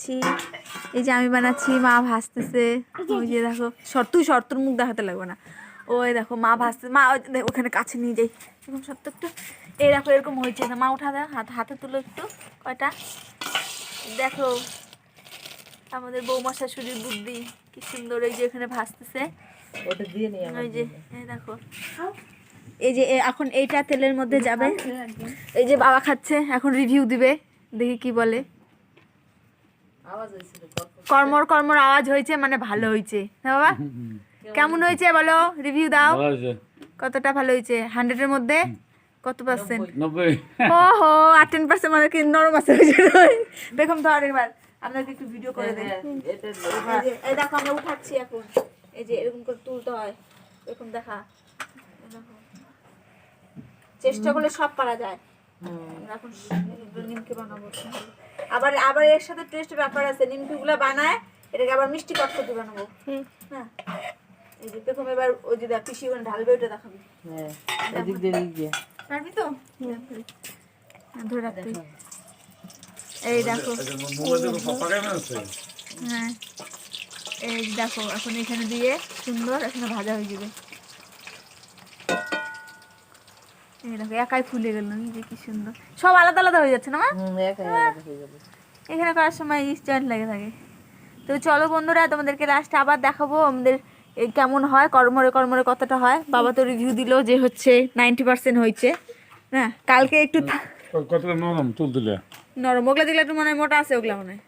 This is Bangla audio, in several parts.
বানাচ্ছি, এই যে আমি বানাচ্ছি, মা ভাজতেছে। ওই যে দেখো, তুই তোর মুখ দেখাতে লাগবে না। ওই দেখো মা ভাজতে, মা ওখানে কাছে নিয়ে যাই এরকম সত্য একটু। এই দেখো এরকম হয়েছে না, মা উঠা দেয়, হাতে তুলো একটু কয়টা। দেখো আমাদের বৌমা শাশুড়ির বুদ্ধি কি সুন্দর। এই যে এখানে ভাজতেছে, ওই যে এই দেখো, এই যে এখন এইটা তেলের মধ্যে যাবে। এই যে বাবা খাচ্ছে, এখন রিভিউ দিবে, দেখি কি বলে। কর্মর কর্মর আওয়াজ হয়েছে, মানে ভালো হয়েছে না বাবা? কেমন হয়েছে বলো, রিভিউ দাও। কতটা ভালো হয়েছে? 100 এর মধ্যে কত পার্সেন্ট? 90। ওহো, 10% মানে কি নরম আছে। দেখুন ধর এবার আপনাকে একটু ভিডিও করে দেই। এই দেখো আমরা উঠাচ্ছি এখন, এই যে এরকম করে তুলতে হয়, এরকম দেখা। চেষ্টা করলে সব পারা যায়। এখন নিমকি বানাবো, আবার আবার এর সাথে টেস্ট ব্যাপার আছে। নিমকি গুলা বানায় এটাকে আবার মিষ্টি পদ্ধতি বানাবো। হ্যাঁ, এই যে দেখো এবার ওই যে পিসি ওখানে ঢালবে, ওটা দেখাবি। হ্যাঁ, এদিক দিয়ে পারবি তো? ধরে রাখতে। এই দেখো, হ্যাঁ এই দেখো এখন এখানে দিয়ে সুন্দর এখানে ভাজা হয়ে যাবে। এই দেখো একাই ফুলে গেল, যে কি সুন্দর। সব আলাদা আলাদা হয়ে যাচ্ছে না মা? এখানে করার সময় জয়েন্ট লেগে থাকে। তো চলো বন্ধুরা, তোমাদেরকে লাস্টে আবার দেখাবো আমাদের কেমন হয়, কর্মরে কর্মরে কতটা হয়। বাবা তো রিভিউ দিল যে হচ্ছে 90% হয়েছে। হ্যাঁ, কালকে একটু কতটা নরম তুল দিলে, নরম। ওগুলা দিলে একটু মনে হয় মোটা আছে, ওগুলা মনে হয়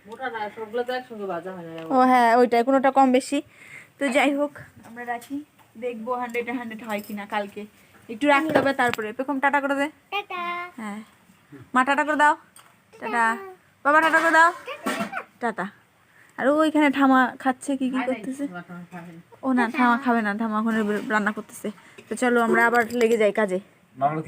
মোটা না, সবগুলো তো একসঙ্গে ভাজা হয় না। ও হ্যাঁ, ওইটাই কোনোটা কম বেশি। তো যাই হোক আমরা রাখি, দেখবো 100 হয় কিনা। কালকে একটু রাখতে হবে, তারপরে পেখম টাটা করে দে। হ্যাঁ মা টাটা করে দাও, টাটা। বাবা টাটা করে দাও, টাটা। আর ওইখানে ঠামা খাচ্ছে, কি কি করতেছে। ও না, ঠামা খাবে না, ঠামা ওখানে রান্না করতেছে। তো চলো আমরা আবার লেগে যাই কাজে।